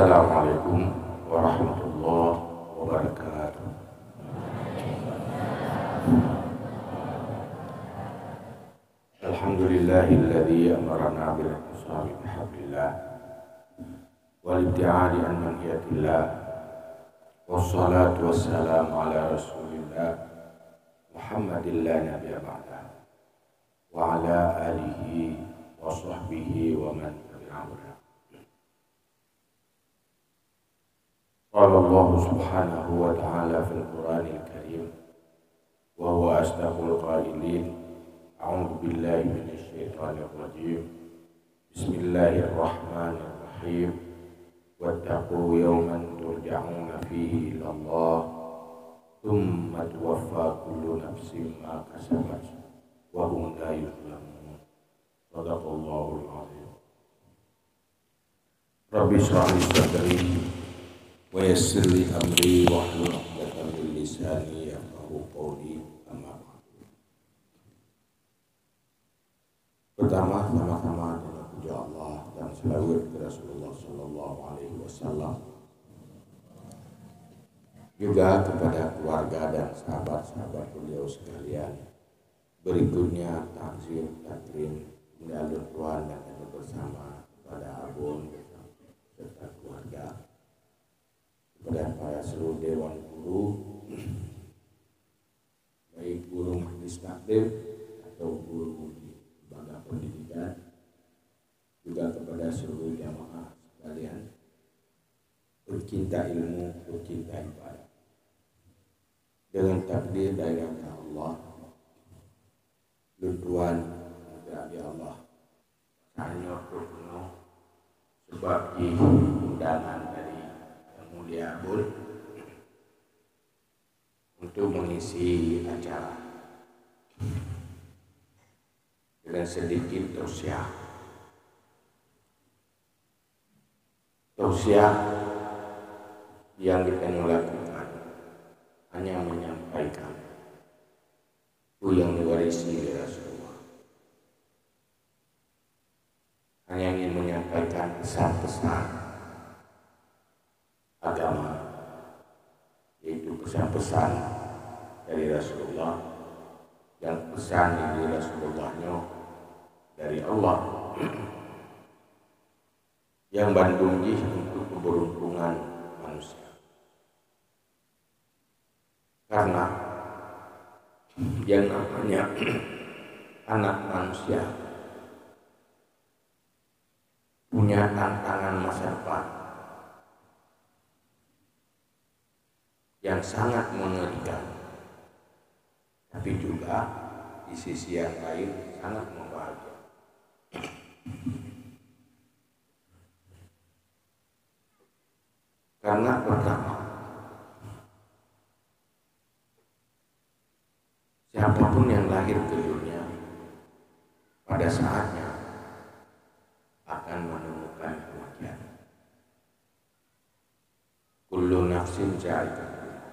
Assalamualaikum warahmatullahi wabarakatuh. Alhamdulillahilladzi amarna bil ihsani bihablillah wal ibtiali an manhiyatillah wassalatu wassalamu ala rasulillah Muhammadillah nabiyya ba'da wa ala alihi wa sahbihi wa man tabi'ahu. Qala Allah subhanahu wa ta'ala fil Qur'anil Karim wa huwa asdaqul qailin. A'udzu billahi minasy syaithanir rajim. Bismillahirrahmanirrahim. Wattaqu yawman turja'una fihi ila Allah thumma tuwaffa kullu nafsin ma kasabat wa hum la yuzlamun. Shadaqallahul azim. Rabbi shrah li sadri wa yassir li amri wahlul 'uqdatam min lisani yafqahu qawli. Amma ba'du. Pertama, sama-sama dengan puji Allah dan selawat kepada Rasulullah sallallahu alaihi wasallam, juga kepada keluarga dan sahabat-sahabat beliau sekalian. Berikutnya takzim takrim mengalun Tuhan dan kami bersama kepada abun serta keluarga, kepada para seluruh dewan guru, baik guru majelis taklim atau guru lembaga pendidikan, juga kepada seluruh jamaah sekalian pecinta ilmu, pecinta ibadah. Dengan takdir dari Allah, luntuan dari Allah hanya penuh sebab undangan dari Yang Mulia Abul untuk mengisi acara dengan sedikit tausiah yang kita lakukan hanya menyampaikan itu yang diwarisi dari Rasulullah, hanya ingin menyampaikan pesan-pesan agama, yaitu pesan-pesan dari Rasulullah yang pesan dari Rasulullahnya dari Allah yang bandungi untuk keberuntungan manusia. Karena yang namanya anak manusia punya tantangan masa depan yang sangat mengerikan, tapi juga di sisi yang lain sangat membahagiakan. Karena pertama, siapapun yang lahir ke dunia pada saatnya akan menemukan kematian. Kullu nafsin za'iqatul maut.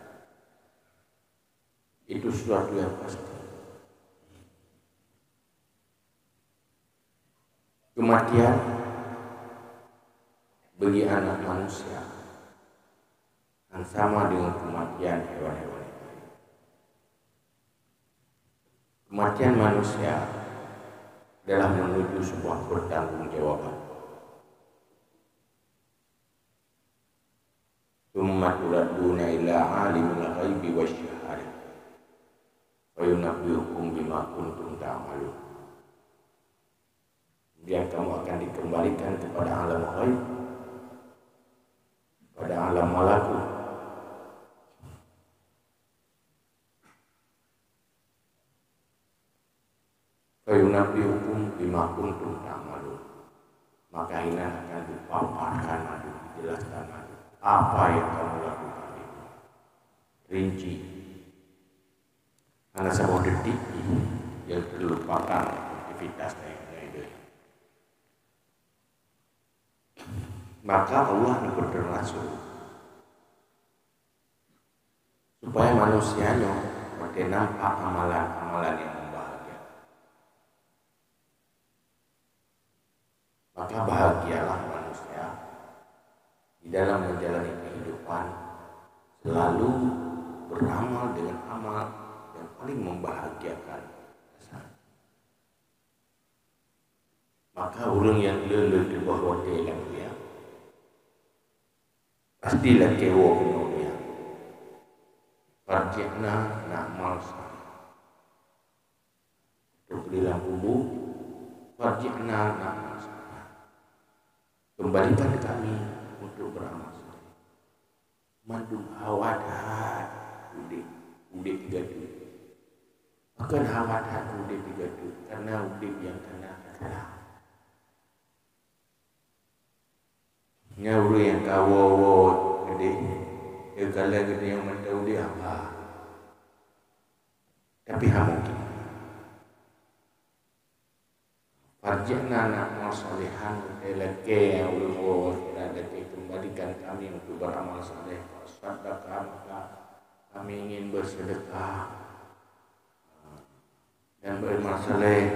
Itu sesuatu yang pasti. Kematian bagi anak manusia yang sama dengan kematian hewan-hewan. Kematian manusia adalah menuju sebuah pertanggungjawaban. Tsumma turaduna ila alimil ghaibi wasyahadah wa yunabbiukum bima kuntum ta'malun. Kemudian kamu akan dikembalikan kepada alam ghaib, pada alam malakut, fayunabbiukum bima kuntum ta'malun. Maka ini akan dipaparkan, dijelaskan apa yang kamu lakukan itu rinci. Karena sebuah detik yang terlupakan aktivitasnya itu. Maka Allah bertermasuk supaya manusianya makin nampak amalan-amalan yang membahagiakan. Maka bahagialah manusia di dalam menjalani kehidupan selalu beramal dengan amal yang paling membahagiakan. Maka orang yang lelah di bawah hotel dia pastilah kewa dunia. Farji'na na'mal salih. Untuk di dalam kubur, farji'na na'mal salih. Kembalikan kami untuk beramal salih. Mandung hawadat udik tiga tu. Bukan hawadat udik tiga tu, karena udik yang kena kata. Nyawa yang kawo gede, kalau gede yang mentau dia apa? Tapi mungkin. Farji'na na'mal salihan lelaki yang ulama ada kembalikan kami untuk beramal saleh. Sedekah maka kami ingin bersedekah dan beramal saleh.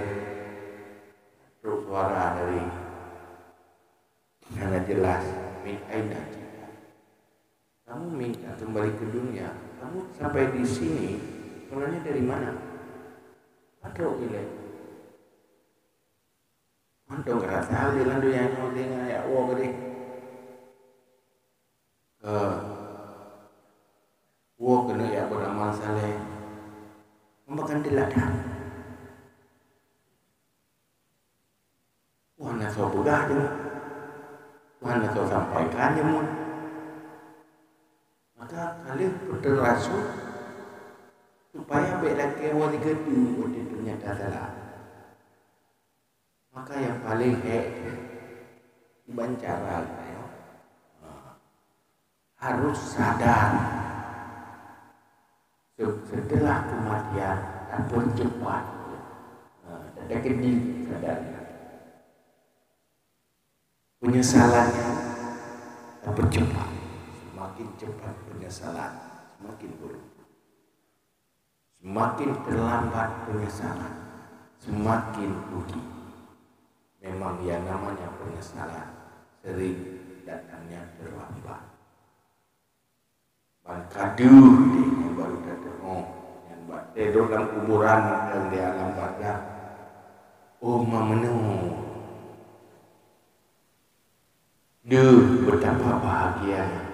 Terus suara dari karena jelas min aina kamu minta kembali ke dunia, kamu sampai di sini mulanya dari mana? Atau ilai antong kerasa di landu yang mau dengan ya Allah gede Allah kena ya beramal saleh membakan di ladang wana so budah tu mana kau sampaikan ya mun maka kalian berterasuk supaya beda kewa di gedung di dunia salah maka yang paling bancara harus sadar setelah kematian akan cepat ada kediri sadarnya penyesalannya dapat cepat. Semakin cepat penyesalan, semakin buruk. Semakin terlambat penyesalan, semakin rugi. Memang yang namanya penyesalan sering datangnya terlambat. Kaduh yang baru datang, yang tidur dalam kuburan yang di alam barzah. Oh mamenung. Betapa bahagianya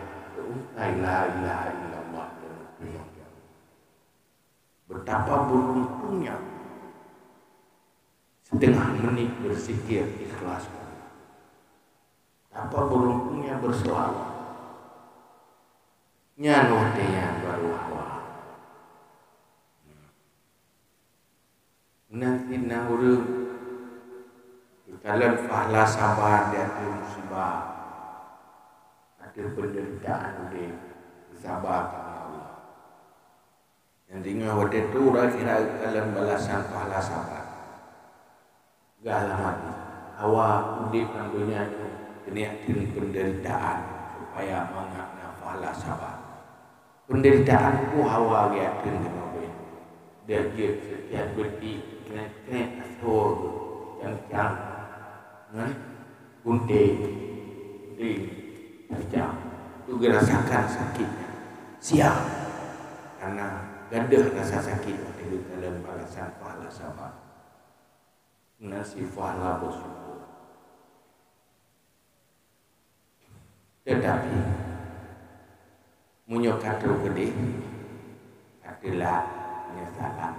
la ilaha illallah. Betapa beruntungnya setengah menit berzikir ikhlas. Betapa beruntungnya berselawat. Nyano yang baru hawa. Nanti nangurung kalau pahala sabar di atas musibah. Ada penderitaan di sabar karena Allah. Yang tinggal waktu itu kira kalian balasan pahala sabar. Gak lama ni. Awak udip nandunya keniatin penderitaan supaya mengenai pahala sabar. Penderitaan ku hawa giatin dengan baik. Dia setiap beti kena asor yang gunting tajam itu rasakan sakitnya siap karena gadah rasa sakit itu dalam balasan pahala sabar nasi pahala bersyukur tetapi munyokatu gede adalah penyesalan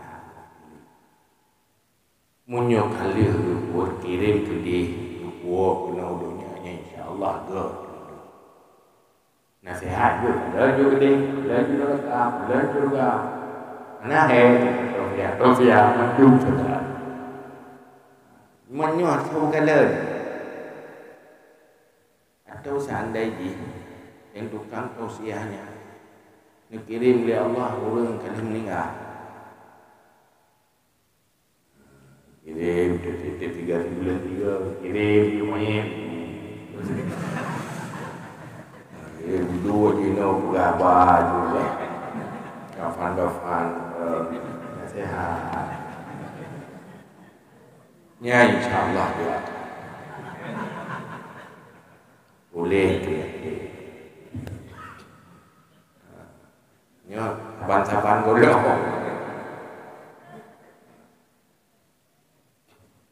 munyokali buat kirim gede buat penuduhnya insyaallah gede nasihat juga, gede, juga lengkap, juga. Nah, Tofia, mendung saudara. Menyuat sebuah atau seandainya yang tukang tausiahnya dikirim oleh Allah orang kali meninggal. Kirim, 3 bulan 3, kirim, lumayan. Dua dino berapa juga kafan nasihat ya insyaallah doa boleh saban-saban golok.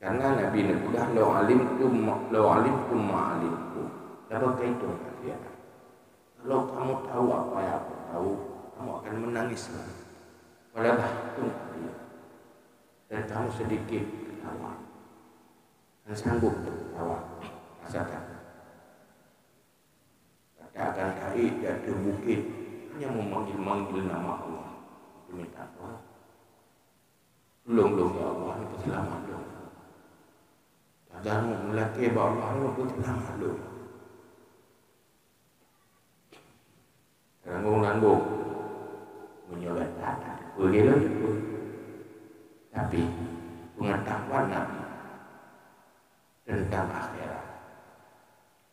Karena Nabi Nabi lo alimtum ma'alimtum. Dapat itu ya. Kalau kamu tahu apa yang aku tahu, kamu akan menangis. Walau bahtum dan kamu sedikit ketawa. Dan sanggup ketawa. Rasakan. Katakan tadi jatuh bukit hanya memanggil-manggil nama Allah. Itu minta tolong. Tolong ya Allah, itu selamat dong. Jangan melaki bahwa Allah itu selamat dong. Ranggung-ranggung menyolat tata. Begitu itu. Tapi pengetahuan Nabi tentang akhirat,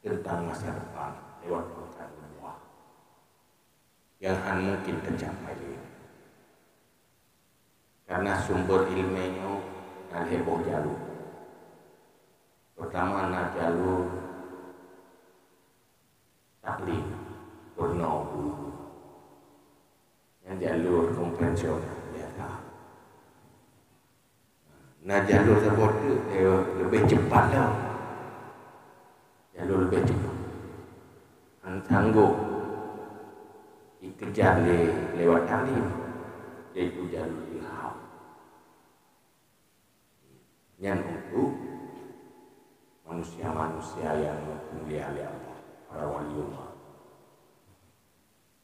tentang masa depan lewat Quran Allah yang mungkin tercapai ini. Karena sumber ilmunya heboh jalur. Pertama jalur taklim, bernahu, yang jalur konvensional biasa. Jalur tersebut lebih cepat lah. Jalur lebih cepat. Sanggup dikejar lewat taklim, yaitu jalur ilham. Yang untuk manusia-manusia yang mulia oleh Allah, para waliullah.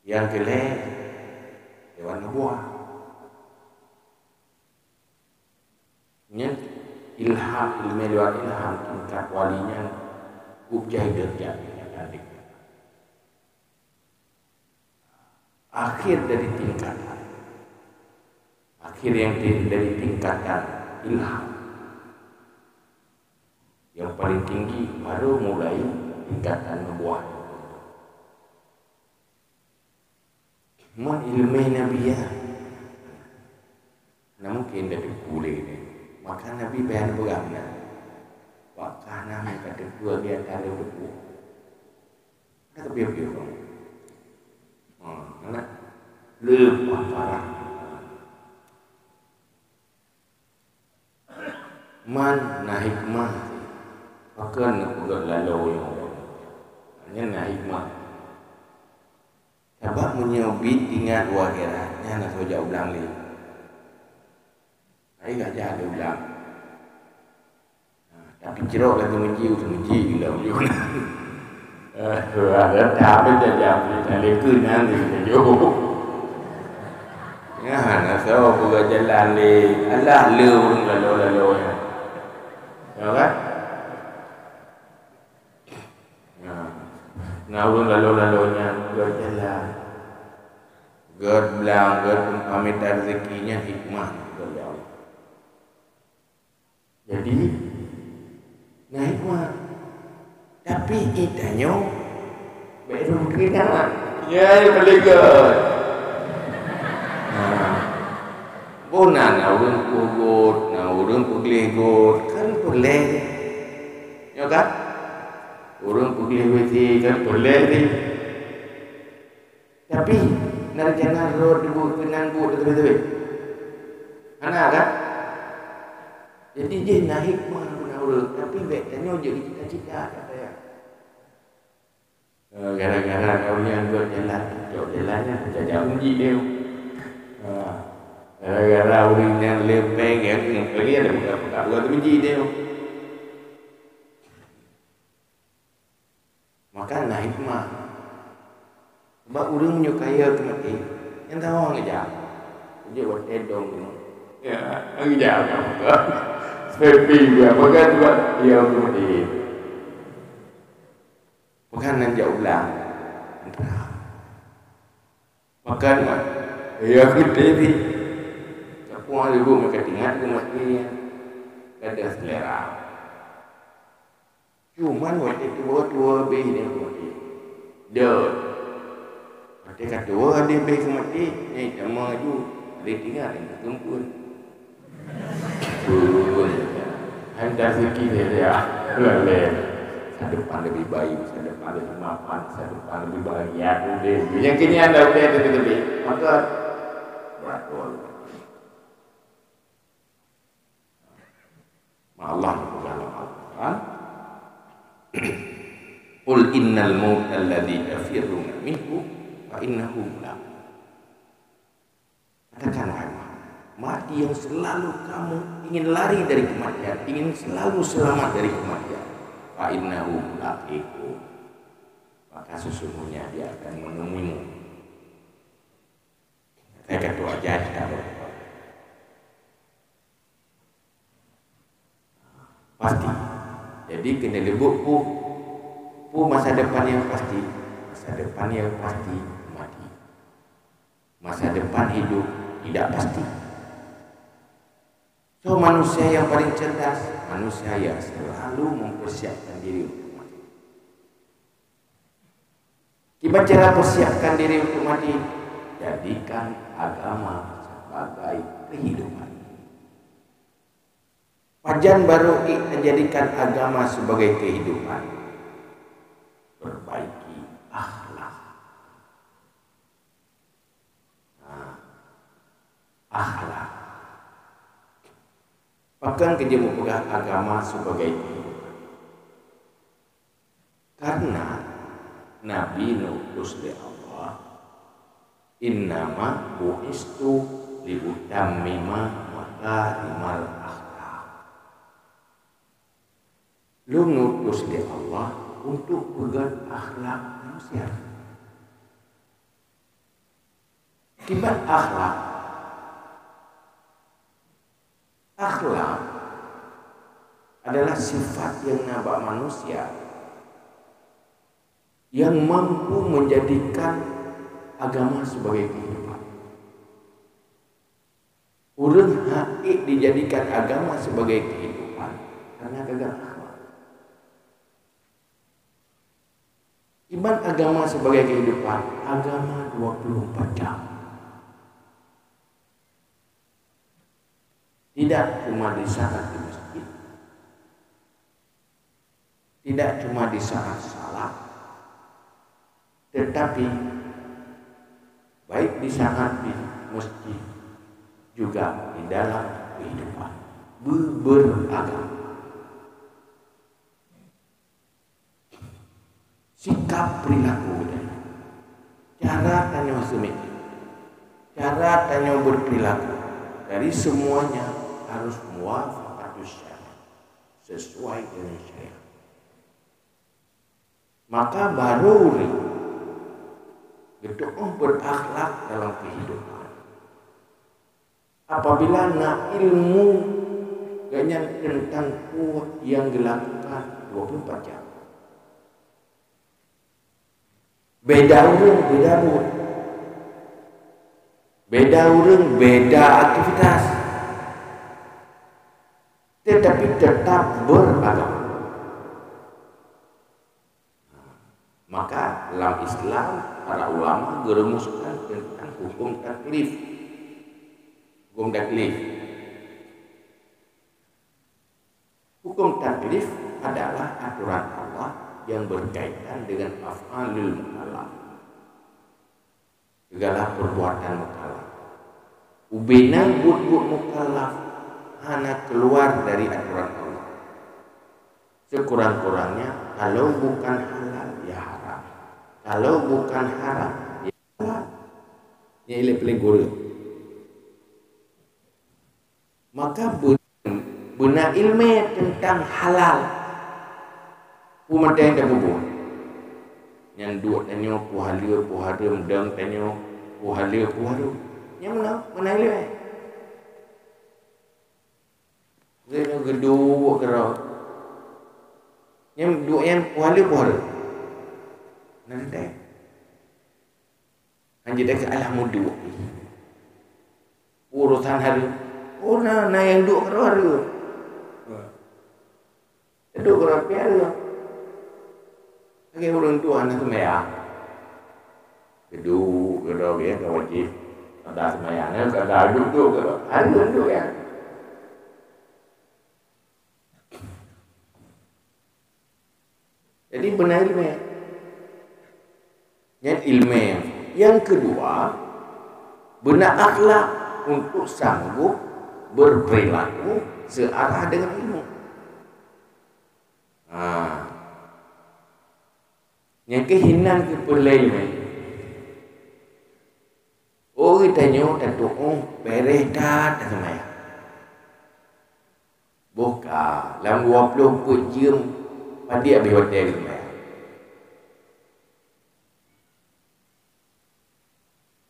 Yang kedua lewat nubuah. Yang ilham ilmu lewat ilham tingkat walinya ubjai derajat yang adik. Akhir dari tingkatan. Akhir yang dari tingkatan ilham. Yang paling tinggi baru mulai tingkatan nubuah. Ilmu Nabi ya. Nah mungkin dari boleh ni. Maka Nabi bayan bergamna. Wakana mereka kedua dia ada berdua. Ada kebiar-biar kamu. Anak lepas parah. Man na hikmah. Maka nak buat lalu yang hanya na hikmah. Sebab menyobit ingat wakiranya nak sojak ulang ni. Saya tak jahat dia ulang. Tapi cerok lagi menji gila ulang. Ada tapi jam ni leka nanti jo. Ya, nak so buka jalan ni. Allah lu lalu. Ya kan? Ngawur lalu-lalunya berjalan. God bilang, God pamit rezekinya hikmah dari Allah. Jadi, nah hikmah. Tapi itanya baru kita. Ya, boleh God. Bona ngawur pugut, ngawur puglegot, kan boleh. Ya kan? Orang pergi weti kan boleh ni. Tapi nak jangan road dulu kenan buat betul-betul. Anak kan? Jadi dia naik mana orang tapi betanya jadi cita-cita kata ya. Gara-gara kau yang buat jalan, jauh jalannya jajah uji dia. Gara-gara orang yang lempeng yang pergi ada buka-buka buat uji dia. Maka nah hikmah. Sebab orang menyukai itu mati. Yang tahu orang ngejam. Dia buat tedong. Ya, ngejam kamu kan. Sepi dia. Maka buat dia mati. Bukan nanti ulang. Makan mah. Ya kita ni. Semua ibu mereka tinggal ke mati. Ada selera. Cuma waktu tua be ni mati. Dah. Mati kat tua dia be mati. Ni sama tu. Dia tinggal dengan kumpul. Hendak rezeki dia. Lain. Masa depan lebih baik, masa depan lebih mapan, masa depan lebih bahagia. Yang kini anda udah lebih. Maka teratur. Allah dalam Al-Quran, Qul innal mauta alladhi tafirruna minhu fa innahu mulaqi. Katakanlah, mati yang selalu kamu ingin lari dari kematian, ingin selalu selamat dari kematian, fa innahu mulaqiku, maka sesungguhnya dia akan menemuimu. Saya kata aja pasti. Jadi kena lebut masa depan yang pasti, masa depan yang pasti mati. Masa depan hidup tidak pasti. So manusia yang paling cerdas, manusia yang selalu mempersiapkan diri untuk mati. Gimana cara persiapkan diri untuk mati? Jadikan agama sebagai kehidupan. Pajan baru menjadikan agama sebagai kehidupan. Perbaiki akhlak. Akhlak. Bahkan kerja memegang agama sebagai kehidupan. Karena Nabi nutus dari Allah, innama bu'istu liutammima makarimal akhlak. Lu nutus di Allah untuk pegang akhlak manusia. Gimana akhlak? Akhlak adalah sifat yang nabak manusia yang mampu menjadikan agama sebagai kehidupan. Orang haik dijadikan agama sebagai kehidupan karena gagal akhlak. Iman agama sebagai kehidupan, agama 24 jam. Tidak cuma di saat di masjid, tidak cuma di saat salat, tetapi baik di saat di masjid juga di dalam kehidupan beragama. Sikap perilaku budaya, cara tanya semedi, cara tanya berperilaku, dari semuanya harus muwafaqatus syariat, sesuai dengan syariat. Maka baru betul berakhlak dalam kehidupan. Apabila nak ilmu ganyan tentang kuat yang dilakukan 24 jam. Beda orang, beda mood. Beda orang, beda aktivitas. Tetapi tetap beragama. Maka dalam Islam, para ulama merumuskan tentang hukum taklif. Hukum taklif. Hukum taklif adalah aturan Allah yang berkaitan dengan af'alul mukallaf, segala perbuatan mukallaf. Ubina but mukallaf hanya keluar dari aturan Allah. Sekurang-kurangnya kalau bukan halal ya haram, kalau bukan haram ya halal. Ini paling guru. Maka benar ilmu tentang halal. Umatnya yang bubuh, yang dua tanya puhalim, dang tanya puhalim, yang mana ilmu? Dia gedung kerau, yang dua yang puhalim, nanti, anjir dah alhamdulillah, urusan hari, na yang dua kerau hari, dua kerau piala. Lagi orang tua anak semaya, gedung ya, wajib ada semayanya, ada duduk, ada duduk ya. Jadi benar ilmu. Yang ilmu. Yang kedua, benar akhlak. untuk sanggup berperilaku searah dengan ilmu. Yang kehinan ke pelai mai. Oh tanyo tentu beres dah semaya. Buka dalam 20 jam padi habis hotel semaya.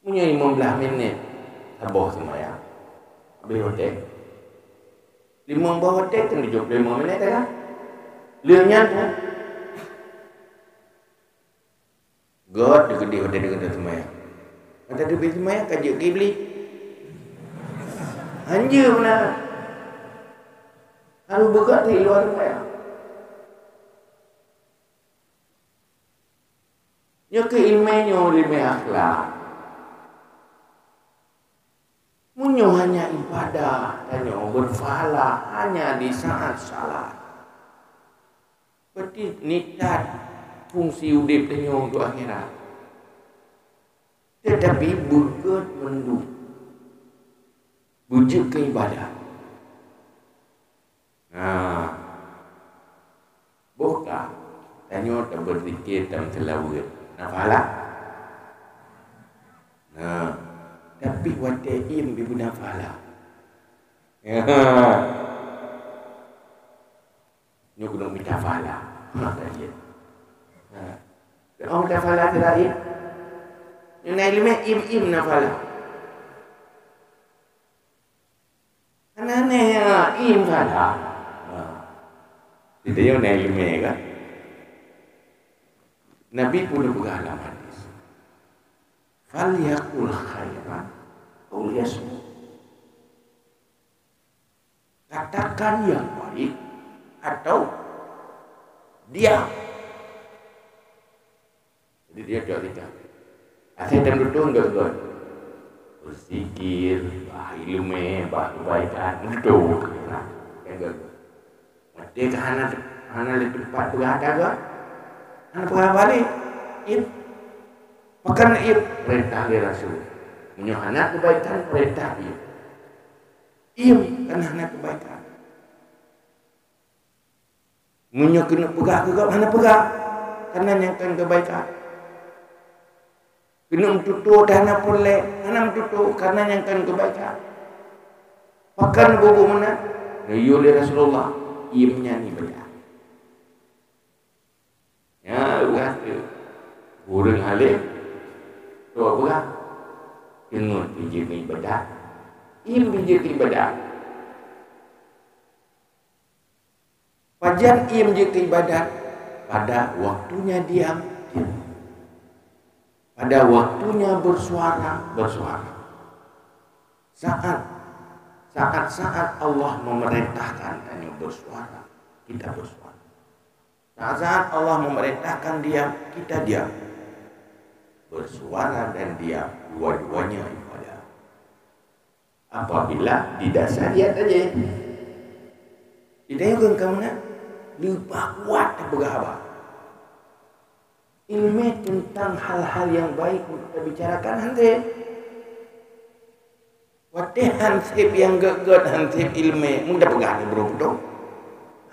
Punya 15 minit sabar semaya. Habis hotel. 5 hotel kan 75 minit kan? Lianya tu God dia hotel dengan semaya. Ada dia semaya kaji kibli. Hanja mana? Lalu begat di luar semaya. Nya keilmuannya ilmu akhlak. Munyo hanya ibadah dan berfahala hanya di saat salat. Berarti niat fungsi udip tenyo untuk akhirat. Tetapi bukan mendu bujuk ke ibadah. Buka tanyo tak berzikir dan selawat. Nafalah. Tapi wataim ibu nafalah. Nyo kena minta falah. Tadi. Orang nafalah terakhir. Yang ilmu im nafalah. Aneh im falah. Itu yang ilmu kan. Nabi pun bergalam hadis. Falyaqul khairan aw liyasmut. Katakan yang baik atau diam. Jadi dia cerita. Asal dan duduk enggak berzikir, ilmu, kebaikan, duduk. Enggak. Mati ke hana di tempat berada ke? Hana pergi balik. Makan perintah dari Rasul. Menyohana kebaikan perintah kan hana kebaikan. Munyo kena pegak ke hana pegak karena nyangkan kebaikan. Kena mentutu dana boleh hana mentutu karena nyangkan kebaikan. Makan bubuk mana? Oleh Rasulullah menyanyi benar. Ya, berkata burung alim tua berat kena pijak ibadah. Pijak ibadah. Pajan pijak ibadah pada waktunya diam. Pada waktunya bersuara. Saat Allah memerintahkan hanya bersuara, kita bersuara. Saat Allah memerintahkan diam, kita diam. Bersuara dan diam, dua-duanya ibadah. Apabila didasari saja. Tidak yang kamu nak lebih kuat berapa? Ilmu tentang hal-hal yang baik kita bicarakan nanti. Watih hansip yang gagak hansip ilmu mudah pegang bro.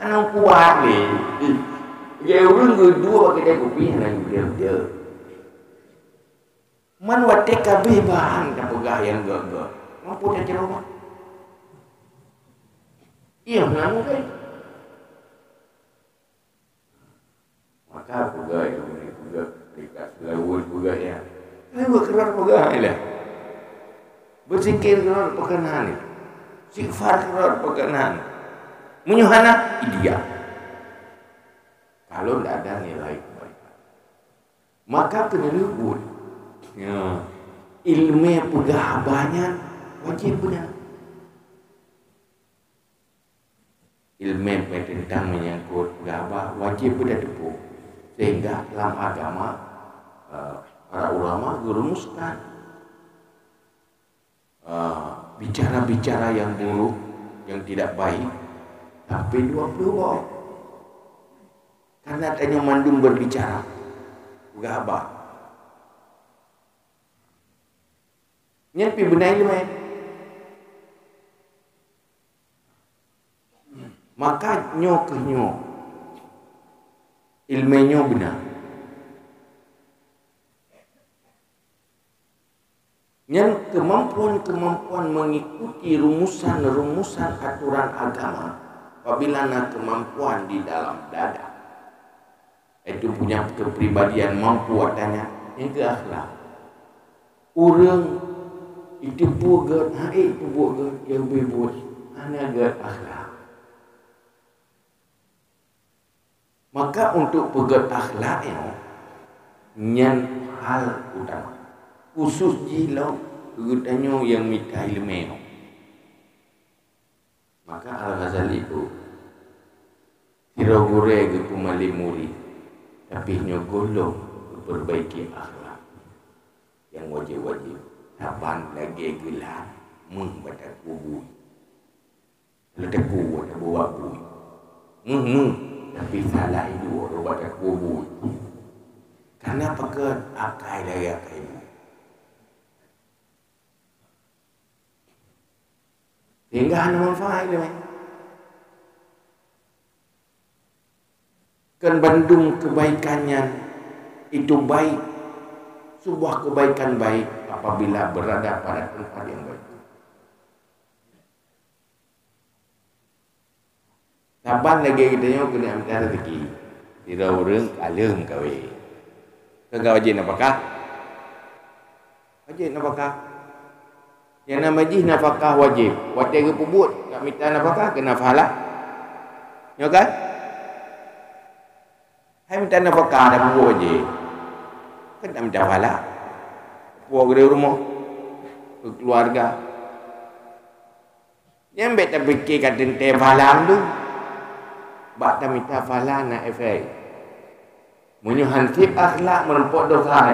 Anak kuat ni. Dia orang kedua bagi dia kopi dengan dia. Man watih kabeh bahan dah pegang yang gagak. Mampu dah cerita. Iya namu kan. Maka pegang ini pegang dekat lawan pegang ya. Ini berkerar pegang lah. Berzikir keluar perkenahan, istighfar keluar perkenahan, menyuhana dia. Kalau tidak ada nilai kebaikan, maka penyelubut, ilmu pegah banyak wajib benar. Ilmu tentang menyangkut pegah wajib benar tepuk, sehingga dalam agama para ulama merumuskan. Bicara-bicara yang buruk, yang tidak baik, sampai 20 bawah. Karena tanya mandum berbicara, gabah. Nyampi benar ilmu. Maka nyo ke nyo ilmenyo benar. Yang kemampuan mengikuti rumusan aturan agama apabila nak kemampuan di dalam dada itu punya kepribadian mampu adanya yang ke akhlak. Orang itu buat itu buat yang berbuat hanya agak akhlak. Maka untuk pegat akhlaknya nyan hal utama khusus jilau kegutannya yang minta ilmu. Maka Al-Ghazali itu kira-kira ke pemali murid tapi nyogolong perbaiki akhlak yang wajib-wajib. Taban lagi gelar membaca kubur letak kubur tak bawa bui tapi salah itu orang baca kubur karena pakai akai dari akai itu. Sehingga ada manfaat itu. Kan Bandung kebaikannya itu baik. Sebuah kebaikan baik apabila berada pada tempat yang baik. Saban lagi kita yang kena ambil rezeki. Tidak orang kalem kawe. Kagak wajib napakah? Wajib napakah? Yang nama wajib nafkah wajib. Wajib ke pubut, tak minta nafkah kena pahala. Ya kan? Hai minta nafkah dah pubut wajib. Kan tak minta pahala. Puak dari rumah, keluarga. Yang bet tak fikir kata ente pahala tu. Bak tak minta pahala nak efek. Menyuhansip akhlak merempok dosa.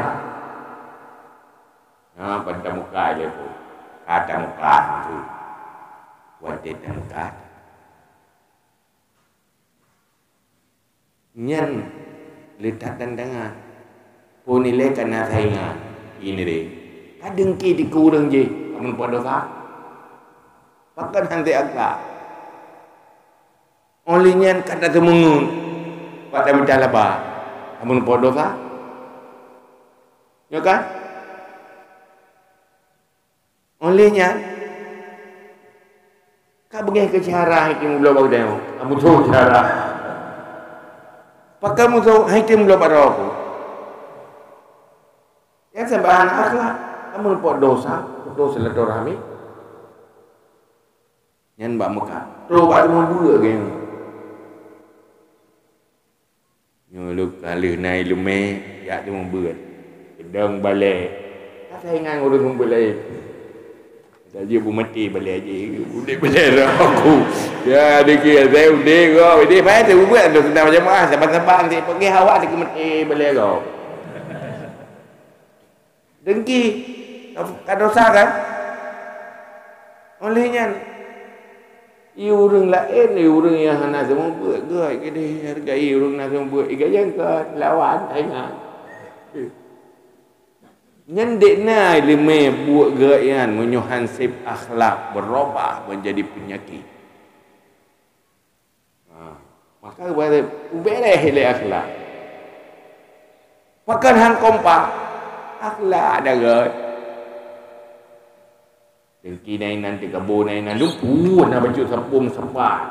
Nah, pada muka dia tu. Kata muka itu wajib dan muka nyan letak tandangan pun nilai kena saingan ini deh kadang ki dikurang je kamu buat dosa pakai nanti agak oleh nyan kata temungun pada bicara apa kamu buat dosa ya kan. Olehnya kau pergi ke cara itu belum bawa dia. Kamu tahu cara. Pakai kamu tahu itu belum ada aku. Yang sembahan akhlak kamu buat dosa silaturahmi. Yang mbak Mekah. Terus ada memburu ke yang. Nyolok kali naik lume ya dia memburu. Sedang balik. Kata ingat orang membeli. Dia pun mati balik aja. Udik balik aku. Ya, dia kira saya udik kau. Udik baik saya buat tu tentang macam mana. Sabar-sabar nanti pergi awak dia mati balik kau. Dengki. Tak dosa kan? Olehnya ia orang lain, ia orang yang nak semua buat ke. Dia hargai orang nak semua buat. Ia jangan ke lawan. Ingat. Nyendek na ilmu buat gerakan menyuhansip akhlak berubah menjadi penyakit. Maka pada ubeleh ile akhlak. Makan hang kompak akhlak ada gak. Dengki nai nanti kabo nai nanti pun nak baju sepung sempat.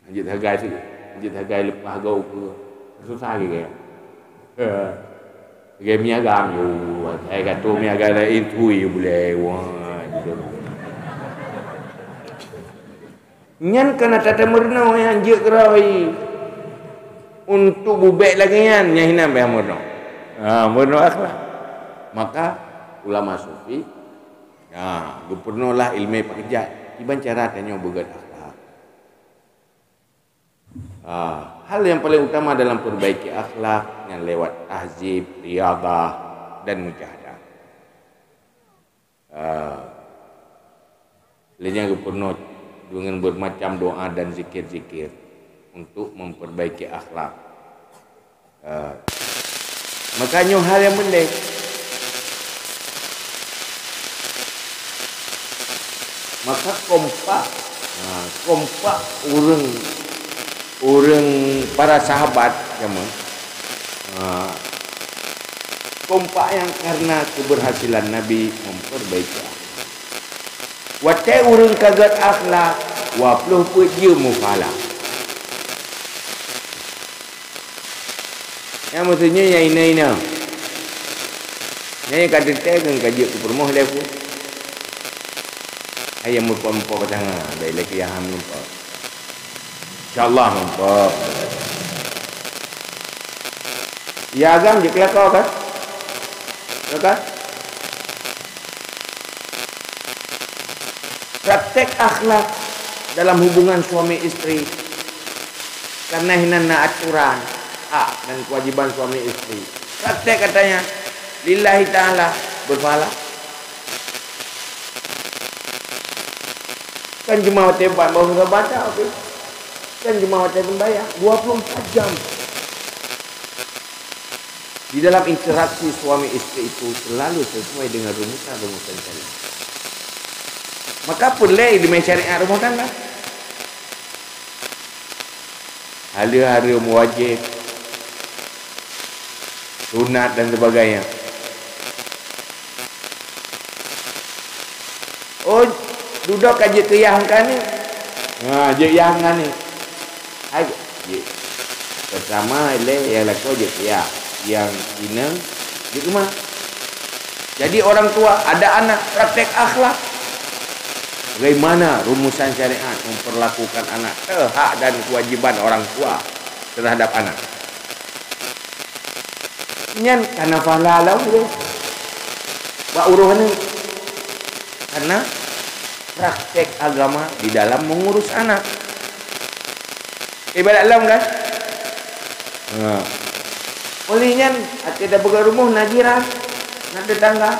Lanjut hargai sikit. Lanjut hargai lepas gau ke. Susah ke. Game ni agam you. Saya kata ni agak lain tu you boleh. Wah. Nyan kena tata merno yang je kerai. Untuk bubek lagi nyan hina be merno. Merno akhlak. Maka ulama sufi gubernurlah ilmu pekerja. Iban cara tanya begat akhlak. Hal yang paling utama dalam perbaiki akhlak yang lewat tahzib, riadah dan mujahadah. Lainnya gubernur dengan bermacam doa dan zikir-zikir untuk memperbaiki akhlak. Makanya hal yang penting Maka kompak orang para sahabat zaman kompak yang karena keberhasilan Nabi memperbaiki akhlak. Watai orang kagat akhlak wapluh puji mufala. Yang maksudnya yang ina. Yang kata tekan kaji ke permoh lefu. Ayam mumpah petang dari lagi yang mumpah. InsyaAllah mumpah. Ya agam je kelakar kan? Kan? Praktek akhlak dalam hubungan suami isteri karena hinana aturan hak dan kewajiban suami isteri. Praktek katanya lillahi ta'ala berpahala. Kan jemaah tempat baru baca okey. Kan jemaah sembahyang 24 jam. Di dalam interaksi suami isteri itu selalu sesuai dengan rumusan syariat. Maka boleh di syariat rumah tangga. Hari-hari wajib, sunat dan sebagainya. Oh, duduk aja ke yang kan ni. Je yang kan ni. Hai, pertama yang laku je ya. Yang Cina di rumah. Jadi orang tua ada anak praktek akhlak. Bagaimana rumusan syariat memperlakukan anak, hak dan kewajiban orang tua terhadap anak. Nyan karena falalau dia. Wa uruhan ni karena praktek agama di dalam mengurus anak. Ibadat alam kan? Olehnya ada beberapa rumah najiran, nak tetangga.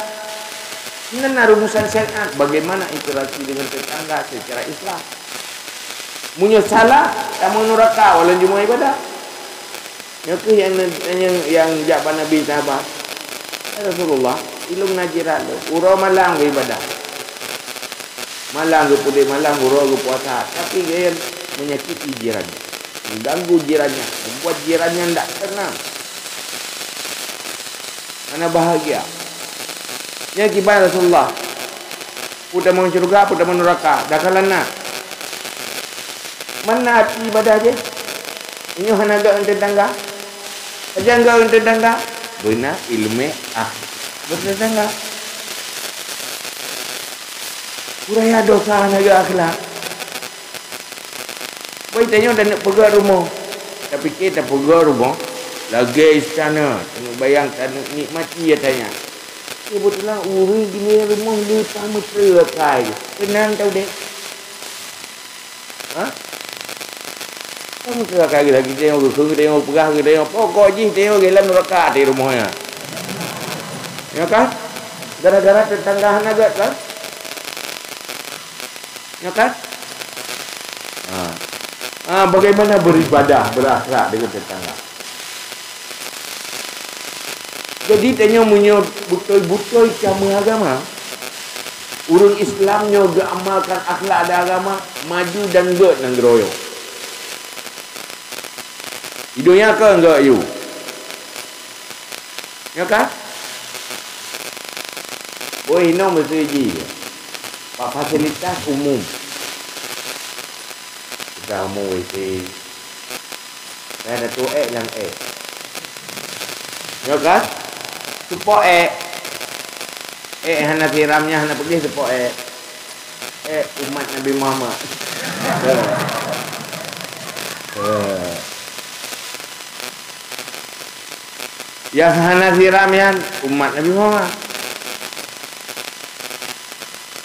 Ini rumusan syariat bagaimana interaksi dengan tetangga secara Islam. Munyo salah, kamu neraka walau cuma ibadah. Yang jabat Nabi sahabat. Rasulullah, ilung najiran tu, urau malang ke ibadah. Malang ke putih, malang urau ke puasa. Tapi dia menyakiti jirannya, mengganggu jirannya, membuat jirannya tidak tenang. Mana bahagia. Yang kibar Rasulullah. Putar mau syurga, putar mau neraka. Dah kalana. Mana hati ibadah je? Ini hanaga untuk tetangga. Aja enggak untuk tetangga. Benar ilmu bertetangga. Kuraya dosa hanaga akhlak. Baik tanya dah nak pegang rumah. Tapi kita pegang rumah. Lagi istana. Tengok bayangkan nikmati dia tanya. Kebetulan orang gini rumah dia tak mesra kai. Tenang tau dek. Ha? Tak mesra kai lagi tengok ke tengok perah ke tengok pokok je tengok gelam neraka di rumahnya. Ya kan? Gara-gara tetangga hanagat kan? Ya kan? Bagaimana beribadah berakhlak dengan tetangga? Jadi tanya punya betul-betul cara agama. Urang Islamnya gak amalkan akhlak dan agama, maju dan gak nang geroyo. Hidupnya ke enggak you? Ya kan? Boleh no mesti je. Pak fasilitas umum. Kita mau isi. Saya ada tu yang Ya kan? Supok hana tiramnya hana pergi supok umat Nabi Muhammad. Yang hana tiramnya umat Nabi Muhammad.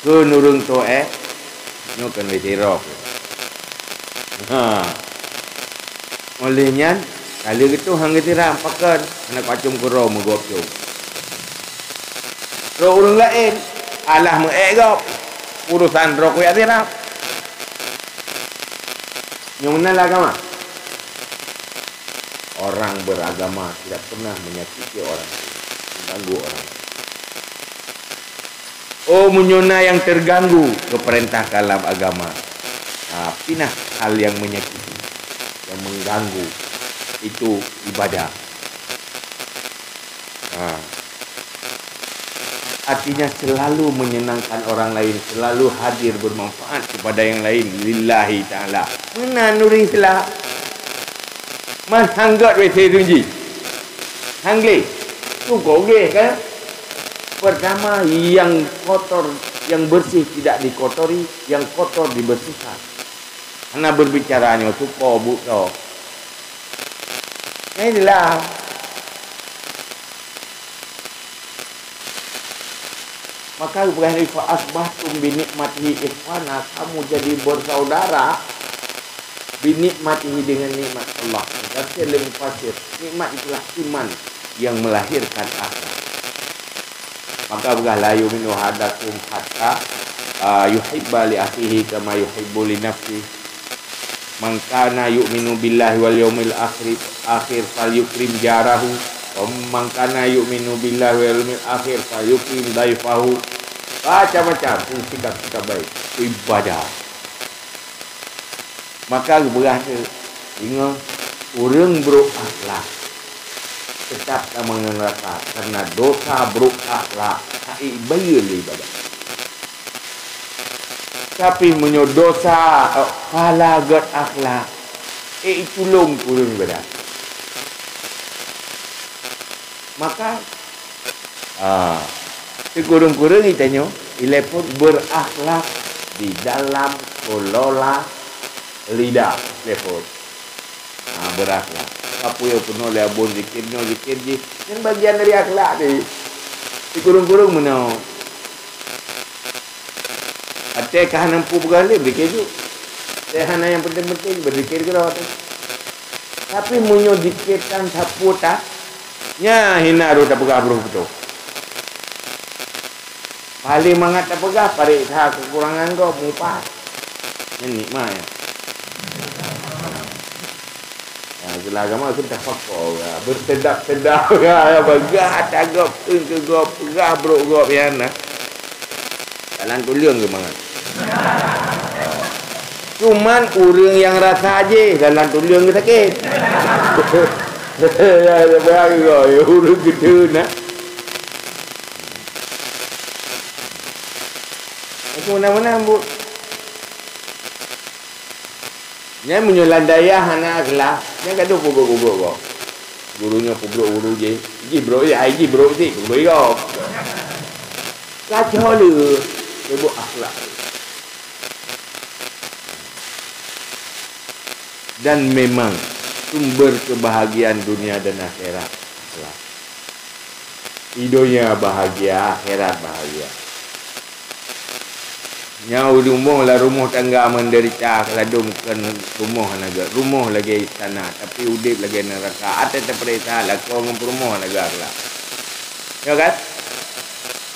Ke nurung to nyokan wetirok. Olehnya kali itu hang tiram pakan anak pacung kuro megop tu. Ro urang lain alah megop urusan ro ku ya tiram. Nyona agama. Orang beragama tidak pernah menyakiti orang, mengganggu orang. Oh menyona yang terganggu keperintah dalam agama. Pinah hal yang menyakiti, yang mengganggu, itu ibadah. Artinya selalu menyenangkan orang lain, selalu hadir bermanfaat kepada yang lain. Lillahi ta'ala. Mana nuri selah. Man hanggat wese tunji. Hangli. Tu goge kan? Pertama yang kotor, yang bersih tidak dikotori, yang kotor dibersihkan. Karena berbicaranya tu ko buto. Inilah. Maka bukan fa asbahtum bi nikmatihi ikhwana, kamu jadi bersaudara bi nikmatihi dengan nikmat Allah. Tafsir lebih fasir. Nikmat itulah iman yang melahirkan akhlak. Maka bukan la yu'minu hadakum hatta yuhibba li akhihi kama yuhibbu li nafsihi. Man kana yu'minu billahi wal yawmil akhir falyukrim jarahu. Man kana yu'minu billahi wal yawmil akhir falyukrim daifahu. Macam-macam sikap-sikap baik, ibadah. Maka berasa ingat orang berakhlak tetap tak mengerasa karena dosa berakhlak tak ibadah. Tapi menyo dosa falagat akhlak itu lom kurang ibadah. Maka kurang-kurang ditanya ilepun berakhlak di dalam kelola lidah lepun. Berakhlak. Apa yang penuh oleh abun zikir je. Yang bagian dari akhlak ni. Kurang-kurang mana? Ada kahan nampu berkali berzikir tu. Sehana yang penting-penting berzikir ke rawat. Tapi munyo dikirkan sapu tak. Nya hina ru tak pegah bro betul. Paling mangat tak pegah parik sah kekurangan kau mupas. Ini nikmat ya. Itulah agama kita fakor bersedap-sedap bagah tagap ke gop pegah bro gop yana. Jalan tuliang ke mangat. Cuman orang yang rasa aje jalan tuliang ke sakit. Ya bagi kau urut gitu nak. Aku mana-mana bu. Nya menyolan daya hana kelah. Nya gaduh kubur-kubur kau. Gurunya kubur guru je. Ji bro ya ji bro si kubur kau. Kacau le. Ibu akhlak. Dan memang sumber kebahagiaan dunia dan akhirat. Hidupnya bahagia, akhirat bahagia. Nyau rumah lah rumah tangga menderita keladum kan rumah naga. Rumah lagi tanah tapi udip lagi neraka. Ada terperintah lah kau ngomong rumah naga lah. Ya kan?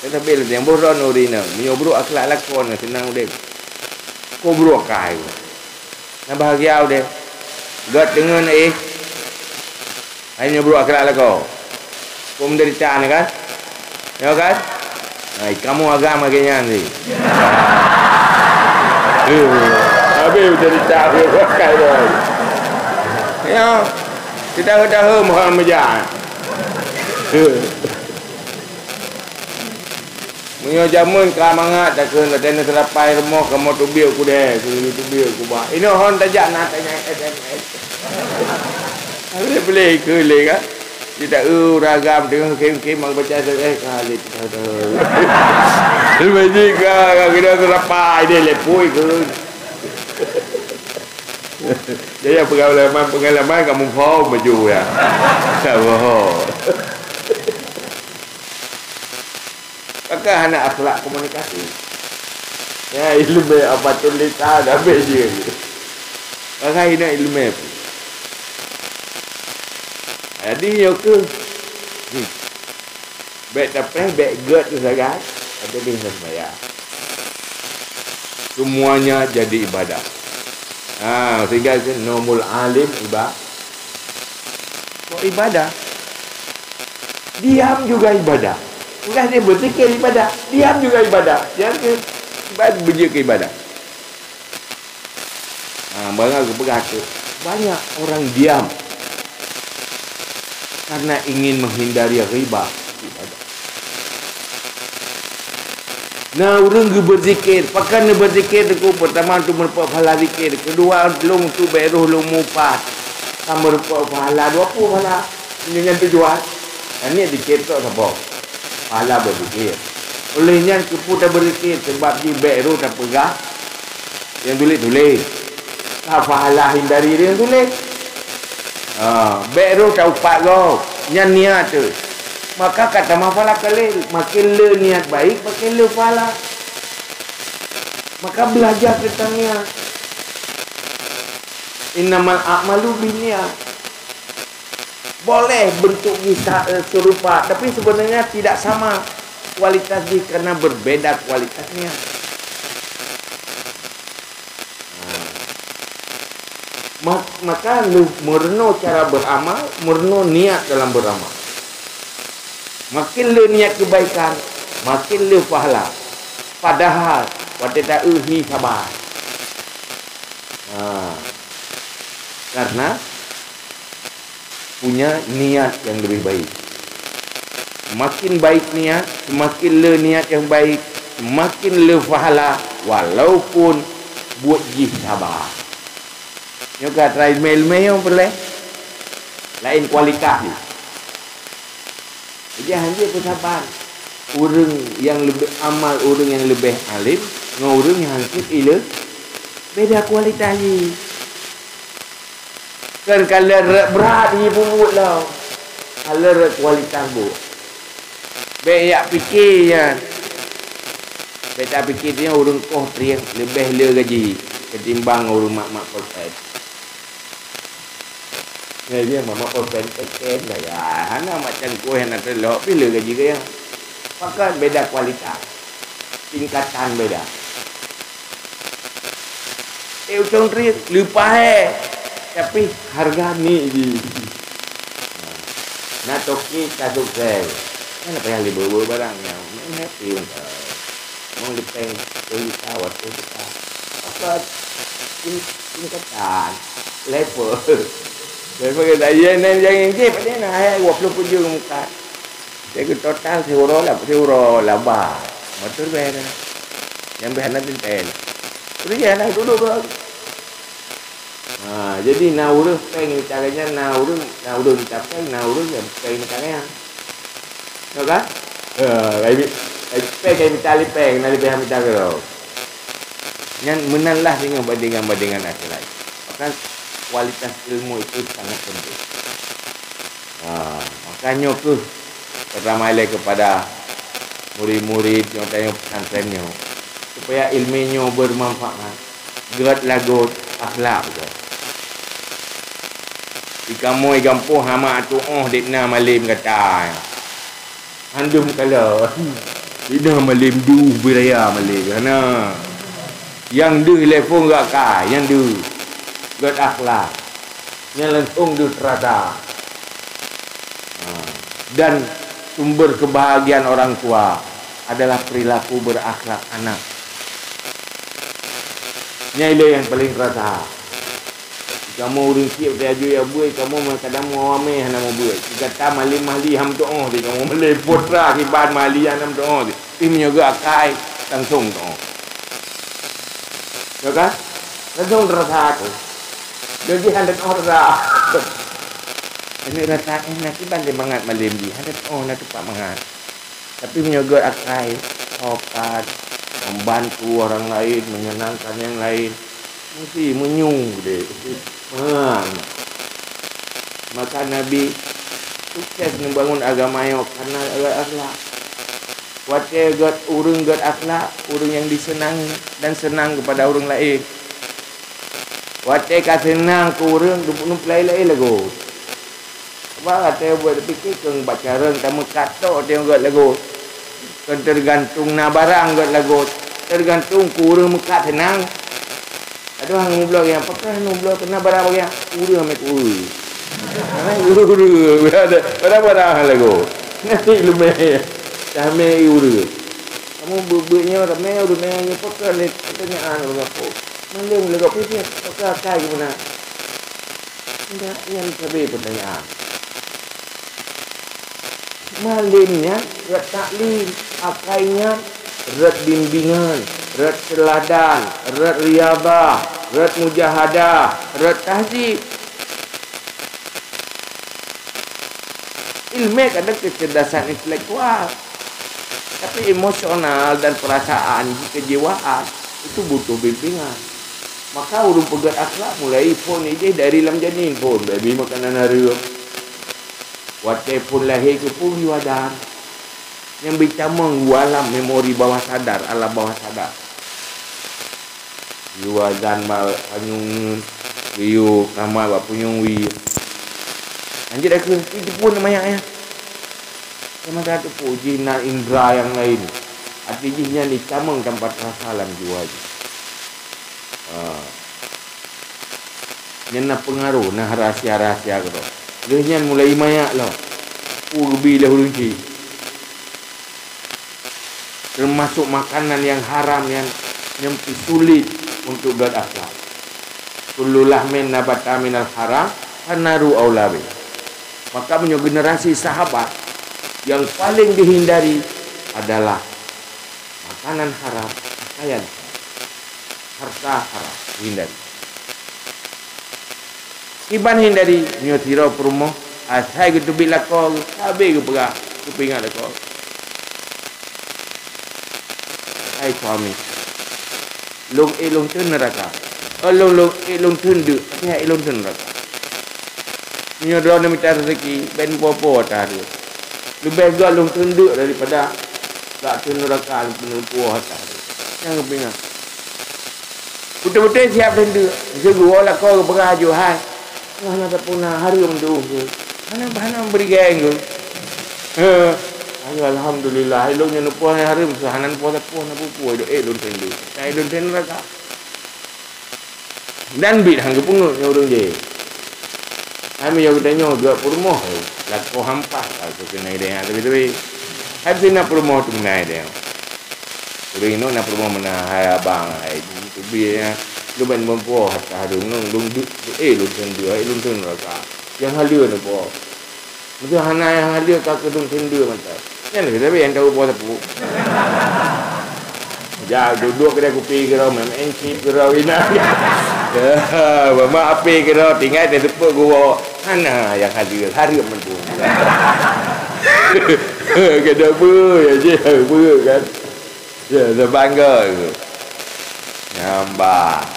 Tetapi yang boron urina, menyobro akhlak lakon senang udip. Kau bro kai. Nah bahagia udip. Gat dengan hanya bro akhlak lakon. Kau menderita ni kan? Ya kan? Hai kamu agama kayaknya ni. Habis jadi cari pakai dah. Ya, kita dah Muhammad Jah. Munyo jamun kamangat tak kena tena serapai rumah kamu tu biar aku deh, tu biar aku bah. Ini hon tajak nak tanya SMS. Boleh ke kan? Tidak ragam dengan kem-kem baca kali lebih kan kita serapai dia lepui ke. Jadi pengalaman kamu faham baju ya. Faham. Maka anak akhlak komunikasi. Ya ilmu apa tulisan habis je. Maka ini ilmu. Jadi yo ke. Baik tapi baik good tu saja. Ada dengan saya. Semuanya jadi ibadah. Sehingga nomul alim ibadah. Kok ibadah? Diam juga ibadah. Bukan dia berzikir ibadah, diam juga ibadah. Dia ibadah berjaya ke ibadah. Barang aku berkata, banyak orang diam karena ingin menghindari riba. Nah, orang ke berzikir, pakai ni berzikir tu pertama tu merupakan pahala zikir, kedua long tu beruh long mupat, sama merupakan pahala 20 pahala dengan tujuan. Ini zikir tu apa? Pahala berzikir. Olehnya kita berzikir sebab di beruh tak pegah yang tulis. Tak pahala hindari dia yang tulis. Beruh tak upat kau, yang niat tu. Maka kata mafalah kalil, makin le niat baik, makin le pahala. Maka belajar tentang niat. Innamal a'malu binniyat. Boleh bentuk kisah serupa, tapi sebenarnya tidak sama kualitas dia karena berbeda kualitasnya. Maka lu murno cara beramal, murno niat dalam beramal. Makin le niat kebaikan, makin le pahala. Padahal waktu tak sabar. Karena punya niat yang lebih baik. Makin baik niat, semakin le niat yang baik, semakin le pahala, walaupun buat sabar. Nyoka try mail yang boleh lain kualitas ni. Jadi hanya bersabar. Orang yang lebih amal, orang yang lebih alim, dengan orang yang hansip ila beda kualitas ni. Kan kalau berat dia pun buat lah. Kalau kualitas buat. Baik yak fikir je. Baik tak fikir dia orang koh teriak lebih le gaji ketimbang orang mak-mak korporat. Dia mama korporat keken dah ya. Hana macam kau yang nak telok bila gaji dia. Pakai beda kualitas. Tingkatan beda. Utang teriak lupa tapi harga ni je. Nak toki kasut saya. Mana payah libur barangnya. Memang happy untuk. Mau lepeng dari kawat tu kita. Apa tingkatan level. Level kita jangan je pada nak ayat 20 je muka. Jadi total euro lah bah. Motor bayar. Yang bayar nanti ten. Udah jangan duduk bro. Jadi naurus pengen caranya naurus capai naurus yang pengen caranya. Tahu kan? Kayak minta lipeng, nak lipeng minta kerau. Yang menanlah dengan bandingan akhirat. Maka kualitas ilmu itu sangat penting. Makanya ke pertama kali kepada murid-murid yang tanya pesantrennya supaya ilmunya bermanfaat. Gerat lagu akhlak je. Di kamu gampo hama tu dikna malim kata. Handum kalau dikna malim du beraya malim kana. Yang du telefon gak ka, yang du gerat akhlak. Yang langsung du terasa. Dan sumber kebahagiaan orang tua adalah perilaku berakhlak anak. Ini yang paling terasa. Kamu ringkip dia aju ya buai kamu kadang mau ame hana mau buai. Kata malim mahli ham tu di kamu malay putra kiban mahli hanam tu tim juga akai langsung tu. Ya kan? Langsung terasa tu. Jadi hendak orang. Ini rasa nak kiban dia mangat malim di. Hendak nak tu pak mangat. Tapi menyogot akai sopan, membantu orang lain, menyenangkan yang lain. Mesti menyung dia. Maka Nabi sukses membangun agama yang karena akhlak. Wate got urung got akhlak, urung yang disenang dan senang kepada orang lain. Wate ka senang ke urung dupun lain lagu. Wah ate buat fikir keng baca reng tamu kato dia got lagu. Kan tergantung na barang got lagu. Tergantung ke urung muka senang. Aduh hang ngoblok yang pakai ngoblok kena barang bagi urang mek ui. Ana urang ada barang lagu. Nanti lume. dah mai uru. Kamu bubuknya ramai udah mai pakai le pertanyaan apa. Mana boleh kau pergi pakai kai gimana? Tidak yang lebih pertanyaan. Malimnya rat taklim, akainya rat bimbingan, rat teladan, rat riyadhah, rat mujahadah, rat tahzib. Ilmu kadang kecerdasan intelektual, tapi emosional dan perasaan kejiwaan itu butuh bimbingan. Maka urung pegat akhlak mulai pun ini dari dalam janin pun baby makanan hari watai pun lahir ke pun wadan yang bicara walam memori bawah sadar ala bawah sadar yuadan mal anyung wiu nama bapa punyung wi anjir aku itu pun namanya ya sama satu puji na indra yang lain artinya ni camang tempat rasalan jiwa nyana pengaruh nah rahsia-rahsia gitu. Dia mulai mayak lah. Urbi lah urunci. Termasuk makanan yang haram yang sulit untuk berakhlak. Kullu lahmin nabata minal haram hanaru aulabi. Maka punya generasi sahabat yang paling dihindari adalah makanan haram, pakaian harta haram dihindari. Iban hindari nyotiro perumoh asai gitu bila kau habis ke perah kepingat kau hai suami long tun neraka long tun du tapi long tun neraka nyodro minta rezeki ben popo tadi lebih gak long tun du daripada tak tun neraka penuh puah tadi yang kepingat betul-betul siap tendu segera lah kau ke perah jo hai mana tak pernah hari menduh ke mana beri geng ke ayo alhamdulillah eloknya nupuan hari bersahanan puasa puan apa puan elok tendu elok tendu raka dan bit hang kepungut orang je kami yang tanya gak permoh lah kau hampas aku kena dia tapi habis nak permoh tu menai dia orang ini nak permoh mana hai abang hai tu biar lu ban bompo hatta hadung lung lung tun raka yang halia ni po mesti hana yang halia ka kedung tindu mantap kan tapi yang tahu po sapu ja duduk kedai kopi ke ro mem encip ke ro ina mama api ke ro tinggal di tepuk gua hana yang halia mentu kedai ber ya je ber kan ya bangga nyambah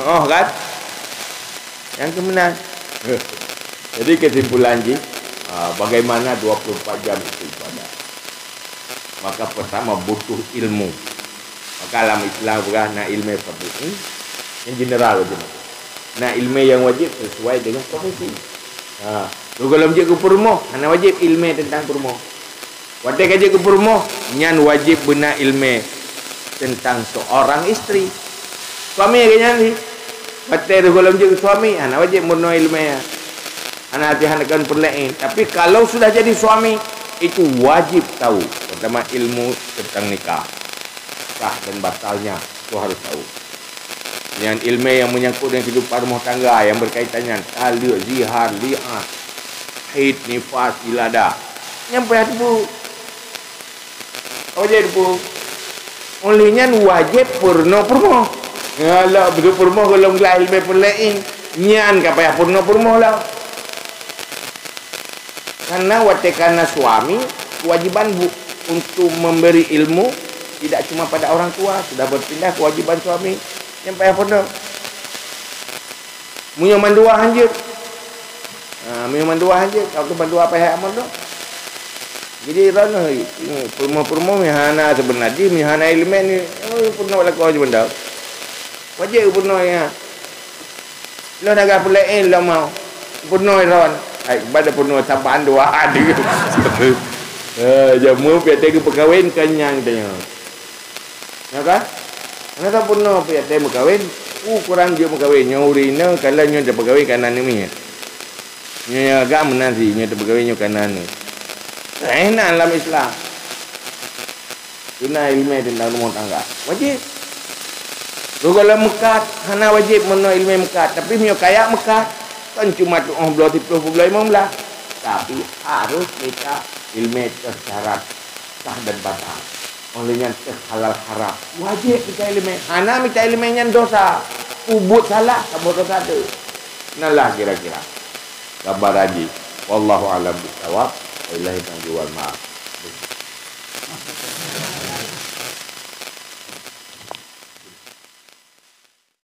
oh kan yang kemenang jadi kesimpulan ji bagaimana 24 jam itu ibadah maka pertama butuh ilmu maka dalam Islam bukan nak ilmu fardu yang general aja nak ilmu yang wajib sesuai dengan profesi kalau menjadi permoh hanya wajib ilmu tentang permoh waktu kerja ke permoh nyan wajib benar ilmu tentang seorang istri suami kayaknya ni batai tu kalau menjadi suami anak wajib murno ilmu anak hati-hatikan perlain tapi kalau sudah jadi suami itu wajib tahu pertama ilmu tentang nikah sah dan batalnya itu harus tahu dengan ilmu yang menyangkut dengan kehidupan rumah tangga yang berkaitannya talak zihar li'ah haid nifas wilada nyampai hati bu wajib bu olehnya wajib purno kalau betul purmo kalau ngelai ilmu perlain nyan kapaya purno lah karena karena suami kewajiban untuk memberi ilmu tidak cuma pada orang tua sudah berpindah kewajiban suami yang payah purno punya mandua hanjir punya mandua hanjir kalau tu mandua payah aman tu jadi rana purmo mihana sebenarnya mihana ilmu ni purno lah kau je benda wajib penuh ya. Lo nak pulain lo mau. Penuh ron. Ai pada penuh saban dua ada. Jamu piate ke perkahwin kenyang tanya. Ya kan? Kenapa penuh piate berkahwin? Kurang dia berkahwin. Nyaurina kalau nyo dah berkahwin kanan ni. Nyo agak menanti nyo dah berkahwin nyo kanan ni. Enak dalam Islam. Tuna ilmu tentang rumah tangga. Wajib. Kalau mekat, hana wajib meno ilmu mekat. Tapi punya kaya mekat. Kan cuma tu orang belah tipu belah imam belah. Tapi harus kita ilmu tersyarat sah dan batal. Olehnya halal haram. Wajib kita ilmu. Hana minta ilmunya dosa. Ubud salah, kamu dosa tu. Nalah kira-kira. Gambar haji. Wallahu a'lam bishawab. Wabillahi taufiq wal hidayah.